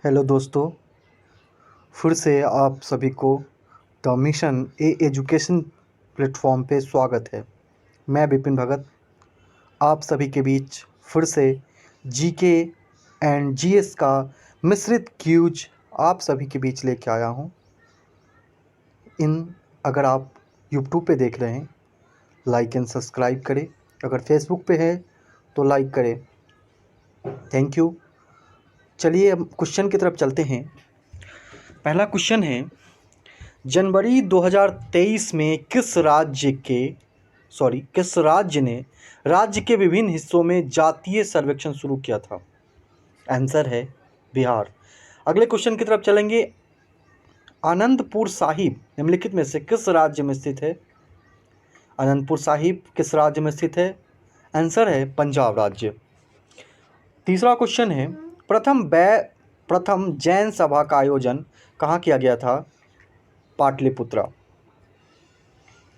Hello दोस्तों, फिर से आप सभी को द मिशन एजुकेशन प्लेटफॉर्म पे स्वागत है। मैं विपिन भगत आप सभी के बीच फिर से जीके एंड जीएस का मिश्रित क्यूज आप सभी के बीच लेके आया हूँ। अगर आप यूट्यूब पे देख रहे हैं, लाइक एंड सब्सक्राइब करें। अगर फेसबुक पे है तो लाइक करें। Thank you. चलिए अब क्वेश्चन की तरफ चलते हैं। पहला क्वेश्चन है, जनवरी 2023 में किस राज्य ने राज्य के विभिन्न हिस्सों में जातीय सर्वेक्षण शुरू किया था? आंसर है बिहार। अगले क्वेश्चन की तरफ चलेंगे। आनंदपुर साहिब निम्नलिखित में से किस राज्य में स्थित है? आनंदपुर साहिब किस राज्य में स्थित है? आंसर है पंजाब राज्य। तीसरा क्वेश्चन है, प्रथम जैन सभा का आयोजन कहाँ किया गया था? पाटलिपुत्रा।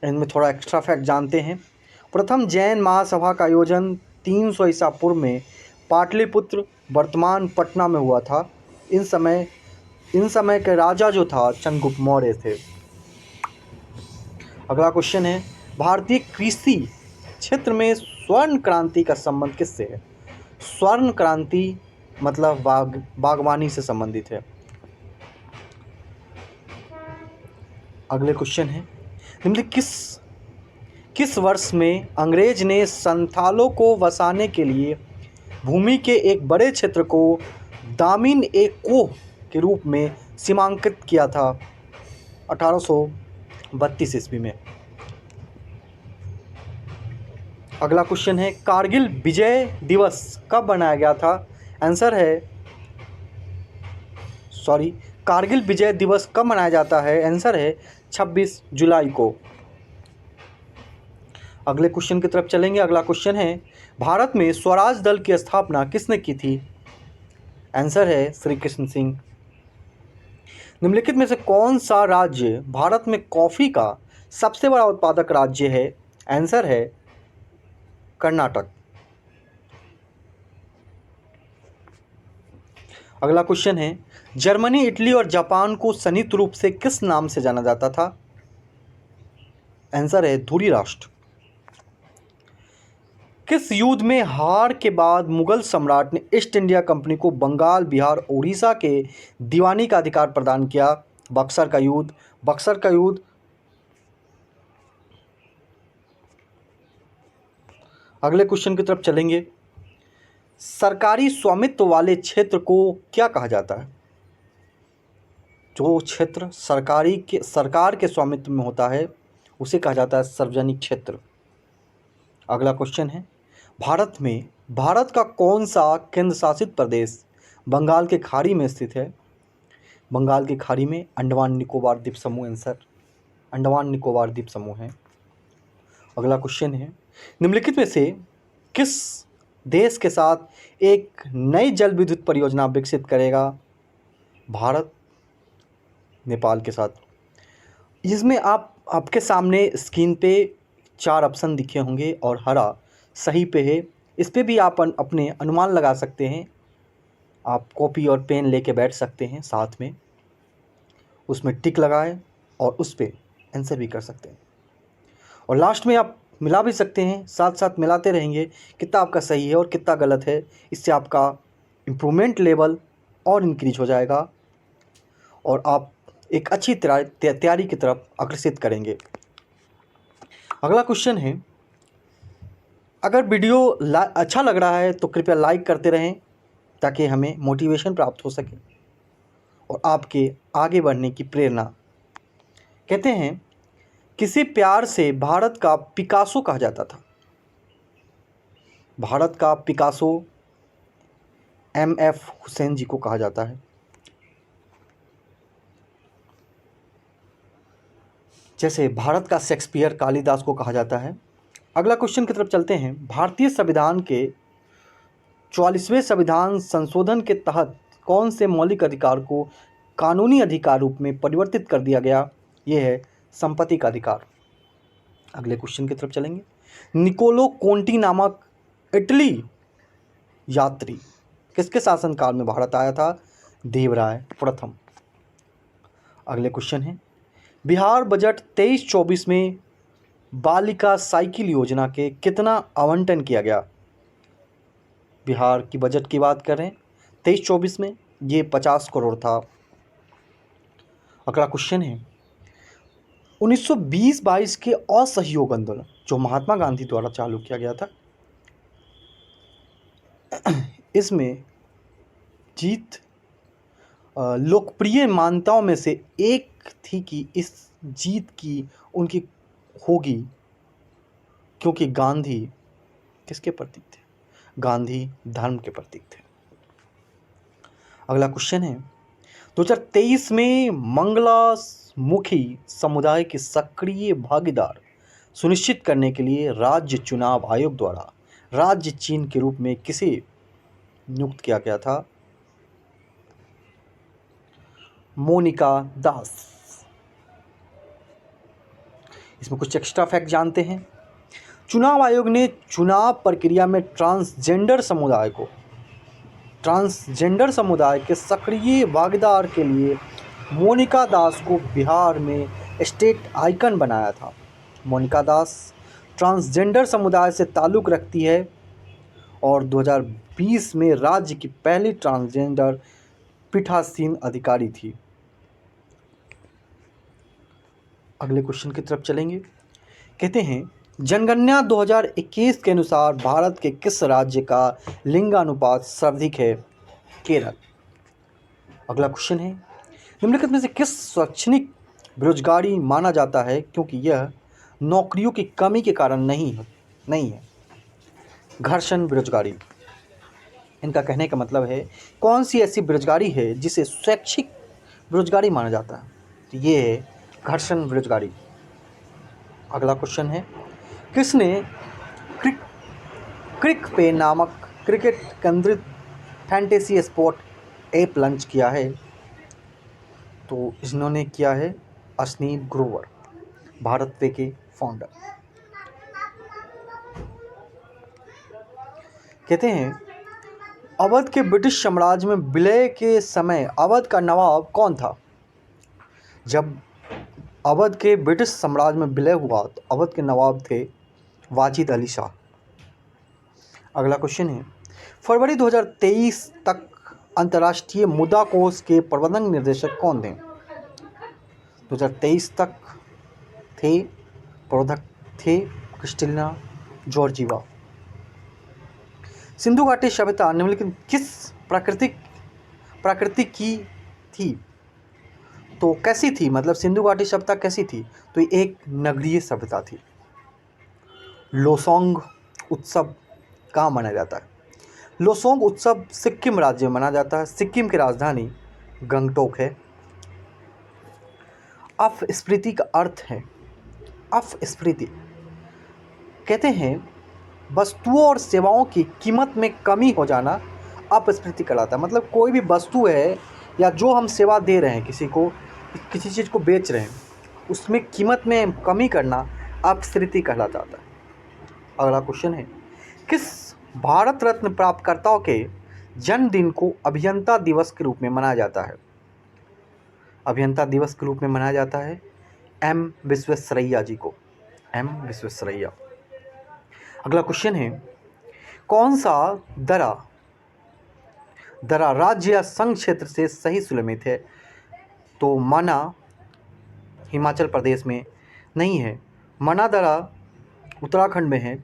इनमें थोड़ा एक्स्ट्रा फैक्ट जानते हैं। प्रथम जैन महासभा का आयोजन 300 ईसा पूर्व में पाटलिपुत्र वर्तमान पटना में हुआ था। इन समय के राजा जो था चंद्रगुप्त मौर्य थे। अगला क्वेश्चन है, भारतीय कृषि क्षेत्र में स्वर्ण क्रांति का संबंध किससे है? स्वर्ण क्रांति मतलब बागवानी से संबंधित है। अगले क्वेश्चन है, निम्नलिखित किस वर्ष में अंग्रेज ने संथालों को बसाने के लिए भूमि के एक बड़े क्षेत्र को दामिन ए कोह के रूप में सीमांकित किया था? 1832 ईस्वी में। अगला क्वेश्चन है, कारगिल विजय दिवस कब मनाया गया था? कारगिल विजय दिवस कब मनाया जाता है? आंसर है 26 जुलाई को। अगले क्वेश्चन की तरफ चलेंगे। अगला क्वेश्चन है, भारत में स्वराज दल की स्थापना किसने की थी? आंसर है श्री कृष्ण सिंह। निम्नलिखित में से कौन सा राज्य भारत में कॉफी का सबसे बड़ा उत्पादक राज्य है? आंसर है कर्नाटक। अगला क्वेश्चन है, जर्मनी, इटली और जापान को संयुक्त रूप से किस नाम से जाना जाता था? आंसर है धुरी राष्ट्र। किस युद्ध में हार के बाद मुगल सम्राट ने ईस्ट इंडिया कंपनी को बंगाल, बिहार, उड़ीसा के दीवानी का अधिकार प्रदान किया? बक्सर का युद्ध। अगले क्वेश्चन की तरफ चलेंगे। सरकारी स्वामित्व वाले क्षेत्र को क्या कहा जाता है? जो क्षेत्र सरकार के स्वामित्व में होता है उसे कहा जाता है सार्वजनिक क्षेत्र। अगला क्वेश्चन है, भारत का कौन सा केंद्र शासित प्रदेश बंगाल के खाड़ी में स्थित है? बंगाल की खाड़ी में अंडमान निकोबार द्वीप समूह। आंसर अंडमान निकोबार द्वीप समूह है। अगला क्वेश्चन है, निम्नलिखित में से किस देश के साथ एक नई जल विद्युत परियोजना विकसित करेगा? भारत नेपाल के साथ। इसमें आपके सामने स्क्रीन पे 4 ऑप्शन दिखे होंगे और हरा सही पे है। इस पे भी आप अपने अनुमान लगा सकते हैं। आप कॉपी और पेन लेके बैठ सकते हैं साथ में, उसमें टिक लगाएं और उस पे आंसर भी कर सकते हैं। और लास्ट में आप मिला भी सकते हैं, साथ साथ मिलाते रहेंगे कितना आपका सही है और कितना गलत है। इससे आपका इम्प्रूवमेंट लेवल और इंक्रीज हो जाएगा और आप एक अच्छी तैयारी की तरफ अग्रसित करेंगे। अगला क्वेश्चन है, अगर वीडियो अच्छा लग रहा है तो कृपया लाइक करते रहें ताकि हमें मोटिवेशन प्राप्त हो सके और आपके आगे बढ़ने की प्रेरणा। कहते हैं, किसी प्यार से भारत का पिकासो कहा जाता था? भारत का पिकासो MF हुसैन जी को कहा जाता है। जैसे भारत का शेक्सपियर कालिदास को कहा जाता है। अगला क्वेश्चन की तरफ चलते हैं। भारतीय संविधान के 44वें संविधान संशोधन के तहत कौन से मौलिक अधिकार को कानूनी अधिकार रूप में परिवर्तित कर दिया गया? यह है संपत्ति का अधिकार। अगले क्वेश्चन की तरफ चलेंगे। निकोलो कोंटी नामक इटली यात्री किसके शासनकाल में भारत आया था? देवराय प्रथम। अगले क्वेश्चन है, बिहार बजट 23-24 में बालिका साइकिल योजना के कितना आवंटन किया गया? बिहार की बजट की बात करें 23-24 में ये 50 करोड़ था। अगला क्वेश्चन है, 1920-22 के असहयोग आंदोलन जो महात्मा गांधी द्वारा चालू किया गया था, इसमें जीत लोकप्रिय मान्यताओं में से एक थी कि इस जीत की उनकी होगी क्योंकि गांधी किसके प्रतीक थे? गांधी धर्म के प्रतीक थे। अगला क्वेश्चन है, 2023 में मंगलामुखी समुदाय की सक्रिय भागीदार सुनिश्चित करने के लिए राज्य चुनाव आयोग द्वारा राज्य चीन के रूप में किसे नियुक्त किया गया था? मोनिका दास। इसमें कुछ एक्स्ट्रा फैक्ट जानते हैं। चुनाव आयोग ने चुनाव प्रक्रिया में ट्रांसजेंडर समुदाय के सक्रिय भागीदार के लिए मोनिका दास को बिहार में स्टेट आइकन बनाया था। मोनिका दास ट्रांसजेंडर समुदाय से ताल्लुक़ रखती है और 2020 में राज्य की पहली ट्रांसजेंडर पीठासीन अधिकारी थी। अगले क्वेश्चन की तरफ चलेंगे। कहते हैं, जनगणना 2021 के अनुसार भारत के किस राज्य का लिंगानुपात सर्वाधिक है? केरल। अगला क्वेश्चन है, निम्नलिखित में से किस शैक्षणिक बेरोजगारी माना जाता है क्योंकि यह नौकरियों की कमी के कारण नहीं है? घर्षण बेरोजगारी। इनका कहने का मतलब है कौन सी ऐसी बेरोजगारी है जिसे शैक्षिक बेरोजगारी माना जाता है? तो ये है घर्षण बेरोजगारी। अगला क्वेश्चन है, किसने क्रिक पे नामक क्रिकेट केंद्रित फैंटेसी स्पोर्ट ऐप लॉन्च किया है? तो इन्होंने किया है अश्नील ग्रोवर, भारत पे के फाउंडर। कहते हैं, अवध के ब्रिटिश साम्राज्य में विलय के समय अवध का नवाब कौन था? जब अवध के ब्रिटिश साम्राज्य में विलय हुआ तो अवध के नवाब थे वाजिद अली शाह। अगला क्वेश्चन है, फरवरी 2023 तक अंतर्राष्ट्रीय मुद्रा कोष के प्रबंधन निर्देशक कौन थे? 2023 तक प्रबंधक थे क्रिस्टिना जॉर्जीवा। सिंधु घाटी सभ्यता निम्नलिखित किस प्रकृति की थी? तो कैसी थी, मतलब सिंधु घाटी सभ्यता कैसी थी? तो ये एक नगरीय सभ्यता थी। लोसोंग उत्सव कहाँ मनाया जाता है? लोसोंग उत्सव सिक्किम राज्य में मनाया जाता है। सिक्किम की राजधानी गंगटोक है। अपस्फीति का अर्थ है, अपस्फीति कहते हैं वस्तुओं और सेवाओं की कीमत में कमी हो जाना अपस्फीति कहलाता है। मतलब कोई भी वस्तु है या जो हम सेवा दे रहे हैं, किसी चीज़ को बेच रहे हैं, उसमें कीमत में कमी करना अपस्फीति कहलाता है। अगला क्वेश्चन है, किस भारत रत्न प्राप्तकर्ताओं के जन्मदिन को अभियंता दिवस के रूप में मनाया जाता है? अभियंता दिवस के रूप में मनाया जाता है एम विश्वेश्वरैया जी को, एम विश्वेश्वरैया। अगला क्वेश्चन है, कौन सा दरा राज्य या संघ क्षेत्र से सही सुलमित है? तो मना हिमाचल प्रदेश में नहीं है, मना दरा उत्तराखंड में है,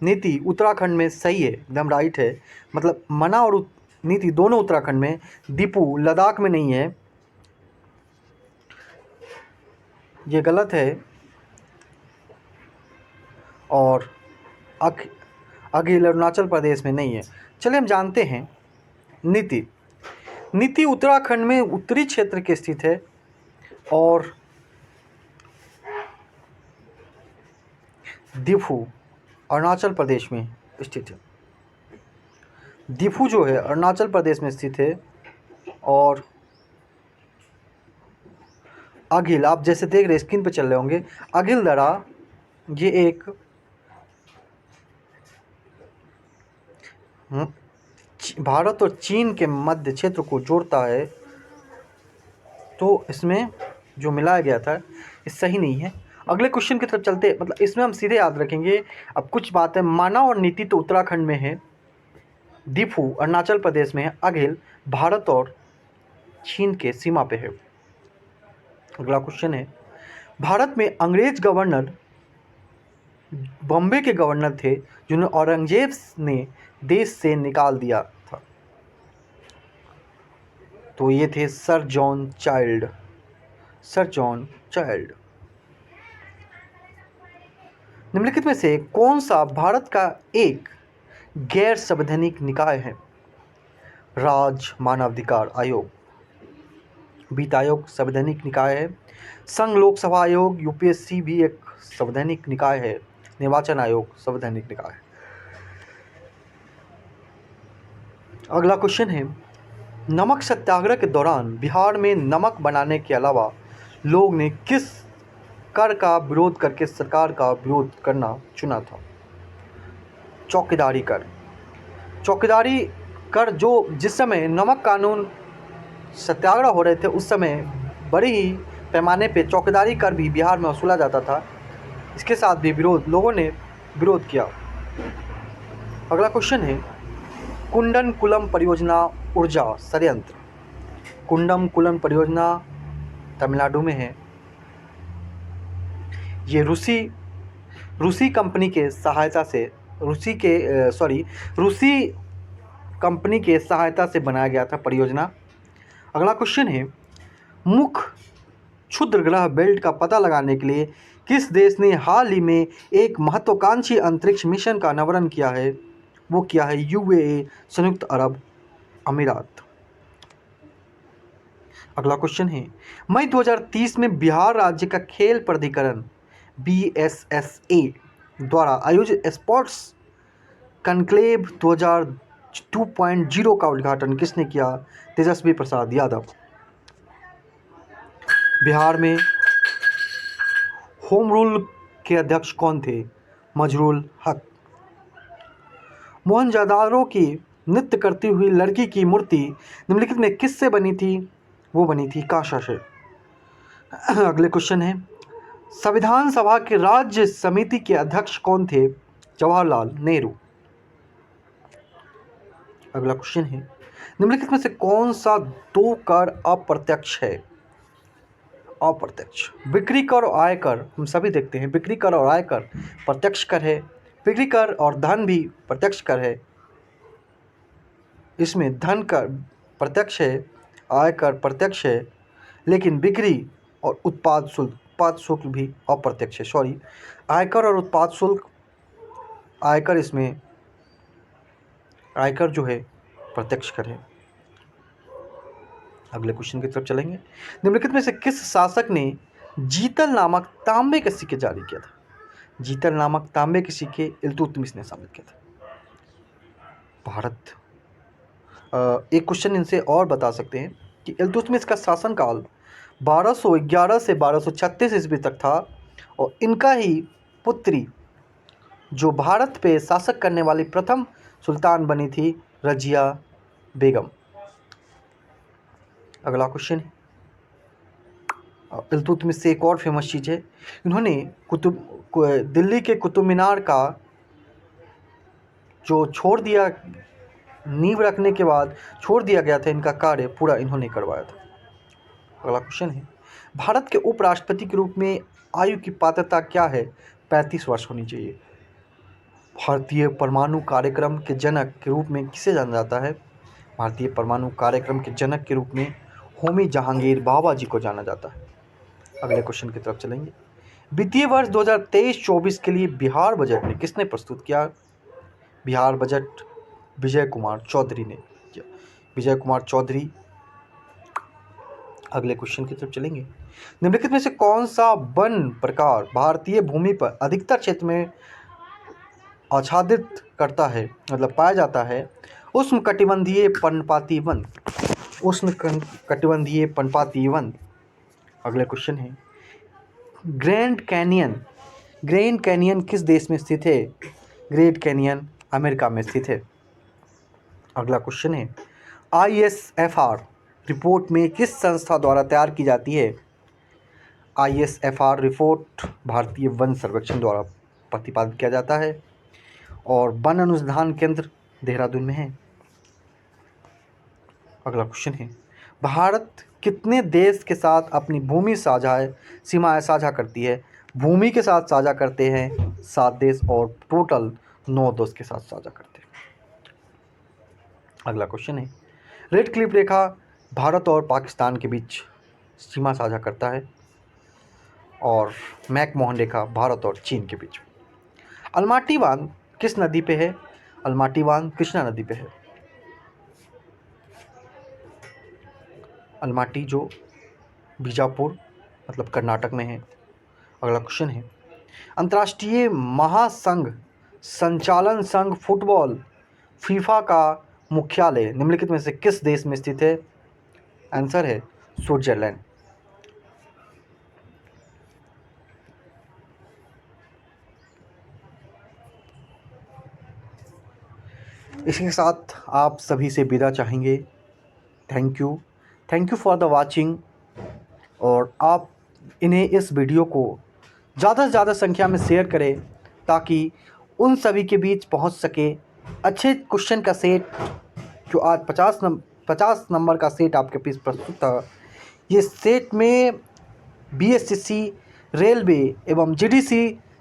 नीति उत्तराखंड में सही है, एकदम राइट है। मतलब मना और नीति दोनों उत्तराखंड में, दीपू लद्दाख में नहीं है, ये गलत है। और अगिल अरुणाचल प्रदेश में नहीं है। चलिए हम जानते हैं नीति उत्तराखंड में उत्तरी क्षेत्र के स्थित है और दीफू अरुणाचल प्रदेश में स्थित है। दीफू जो है अरुणाचल प्रदेश में स्थित है और अगिल, आप जैसे देख रहे स्क्रीन पे चल रहे होंगे, अगिल दरा ये एक भारत और चीन के मध्य क्षेत्र को जोड़ता है, तो इसमें जो मिलाया गया था ये सही नहीं है। अगले क्वेश्चन की तरफ चलते, मतलब इसमें हम सीधे याद रखेंगे। अब कुछ बातें, माना और नीति तो उत्तराखंड में है, दीफू अरुणाचल प्रदेश में है, अघिल भारत और चीन के सीमा पे है। अगला क्वेश्चन है, भारत में अंग्रेज गवर्नर बॉम्बे के गवर्नर थे जिन्हें औरंगजेब ने देश से निकाल दिया था, तो ये थे sir John child. Sir John child. निम्नलिखित में से कौन सा भारत का एक गैर संवैधानिक निकाय है? राज्य मानवाधिकार आयोग, वित्त आयोग संवैधानिक निकाय है। संघ लोक सभा आयोग यूपीएससी भी एक संवैधानिक निकाय है। निर्वाचन आयोग संवैधानिक निकाय है। अगला क्वेश्चन है, नमक सत्याग्रह के दौरान बिहार में नमक बनाने के अलावा लोग ने किस कर का विरोध करके सरकार का विरोध करना चुना था? चौकीदारी कर। चौकीदारी कर, जो जिस समय नमक कानून सत्याग्रह हो रहे थे उस समय बड़ी ही पैमाने पे चौकीदारी कर भी बिहार में वसूला जाता था। इसके साथ भी लोगों ने विरोध किया। अगला क्वेश्चन है, कुंडन कुलम परियोजना ऊर्जा संयंत्र। कुंडम कुलम परियोजना तमिलनाडु में है। ये रूसी कंपनी के सहायता से रूसी कंपनी के सहायता से बनाया गया था परियोजना। अगला क्वेश्चन है, मुख्य क्षुद्र ग्रह बेल्ट का पता लगाने के लिए किस देश ने हाल ही में एक महत्वाकांक्षी अंतरिक्ष मिशन का अनावरण किया है? वो किया है यूएई, संयुक्त अरब अमीरात। अगला क्वेश्चन है, मई 2030 में बिहार राज्य का खेल प्राधिकरण BSSA द्वारा आयोजित स्पोर्ट्स कॉन्क्लेव 2002.0 का उद्घाटन किसने किया? तेजस्वी प्रसाद यादव। बिहार में होम रूल के अध्यक्ष कौन थे? मजरूल हक। मोहनजोदाड़ो की नृत्य करती हुई लड़की की मूर्ति निम्नलिखित में किससे बनी थी? वो बनी थी कांसा से। अगले क्वेश्चन है, संविधान सभा के राज्य समिति के अध्यक्ष कौन थे? जवाहरलाल नेहरू। अगला क्वेश्चन है, निम्नलिखित में से कौन सा दो कर अप्रत्यक्ष है? अप्रत्यक्ष। बिक्री कर और आयकर हम सभी देखते हैं, बिक्री कर और आयकर प्रत्यक्ष कर है। बिक्री कर और धन भी प्रत्यक्ष कर है। इसमें धन कर प्रत्यक्ष है, आयकर प्रत्यक्ष है, लेकिन बिक्री और उत्पाद शुल्क भी अप्रत्यक्ष है। आयकर और उत्पाद शुल्क, आयकर जो है प्रत्यक्ष कर है। अगले क्वेश्चन की तरफ चलेंगे, निम्नलिखित में से किस शासक ने जीतल नामक तांबे के सिक्के जारी किया था? जीतल नामक तांबे के सिक्के इल्तुतमिश ने स्थापित किया था। भारत एक क्वेश्चन इनसे और बता सकते हैं कि इल्तुतमिश का शासनकाल 1211 से 1236 ईस्वी तक था और इनका ही पुत्री जो भारत पे शासक करने वाली प्रथम सुल्तान बनी थी रजिया बेगम। अगला क्वेश्चन है, इल्तुतमिश से एक और फेमस चीज़ है, इन्होंने दिल्ली के कुतुब मीनार का जो छोड़ दिया, नींव रखने के बाद छोड़ दिया गया था, इनका कार्य पूरा इन्होंने करवाया था। अगला क्वेश्चन है, भारत के उपराष्ट्रपति के रूप में आयु की पात्रता क्या है? 35 वर्ष होनी चाहिए। भारतीय परमाणु कार्यक्रम के जनक के रूप में किसे जाना जाता है? भारतीय परमाणु कार्यक्रम के जनक के रूप में होमी जहांगीर बाबा जी को जाना जाता है। अगले क्वेश्चन की तरफ चलेंगे, वित्तीय वर्ष 2023-24 के लिए बिहार बजट में किसने प्रस्तुत किया? बिहार बजट विजय कुमार चौधरी ने किया। विजय कुमार चौधरी। अगले क्वेश्चन की तरफ चलेंगे, निम्नलिखित में से कौन सा वन प्रकार भारतीय भूमि पर अधिकतर क्षेत्र में आच्छादित करता है, मतलब पाया जाता है? उष्णकटिबंधीय पर्णपाती वन। उष्णकटिबंधीय पर्णपाती वन। अगले क्वेश्चन है, ग्रैंड कैनियन किस देश में स्थित है? ग्रेट कैनियन अमेरिका में स्थित है। अगला क्वेश्चन है, ISFR रिपोर्ट में किस संस्था द्वारा तैयार की जाती है? ISFR रिपोर्ट भारतीय वन सर्वेक्षण द्वारा प्रतिपादित किया जाता है और वन अनुसंधान केंद्र देहरादून में है। अगला क्वेश्चन है, भारत कितने देश के साथ अपनी भूमि सीमाएं साझा करती है? भूमि के साथ साझा करते हैं 7 देश और टोटल 9 देश के साथ साझा करते हैं। अगला क्वेश्चन है, रेड क्लिफ रेखा भारत और पाकिस्तान के बीच सीमा साझा करता है और मैकमोहन रेखा भारत और चीन के बीच। अलमाटी बांध किस नदी पे है? अलमाटी बांध कृष्णा नदी पे है। अलमाटी जो बीजापुर मतलब कर्नाटक में है। अगला क्वेश्चन है, अंतर्राष्ट्रीय महासंघ संचालन संघ फुटबॉल फीफा का मुख्यालय निम्नलिखित में से किस देश में स्थित है? आंसर है स्विट्जरलैंड। इसके साथ आप सभी से विदा चाहेंगे। Thank you for the watching. और आप इन्हें इस वीडियो को ज़्यादा से ज़्यादा संख्या में शेयर करें ताकि उन सभी के बीच पहुंच सके। अच्छे क्वेश्चन का सेट जो आज 50 नंबर का सेट आपके बीच प्रस्तुत था, ये सेट में BSCC रेलवे एवं GDC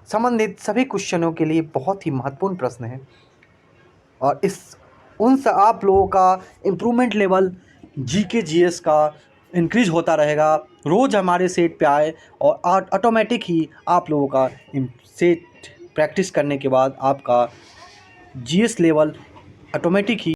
संबंधित सभी क्वेश्चनों के लिए बहुत ही महत्वपूर्ण प्रश्न है और आप लोगों का इम्प्रूवमेंट लेवल GK GS का इंक्रीज होता रहेगा। रोज़ हमारे सेट पे आए और ऑटोमेटिक ही आप लोगों का सेट प्रैक्टिस करने के बाद आपका GS लेवल ऑटोमेटिक ही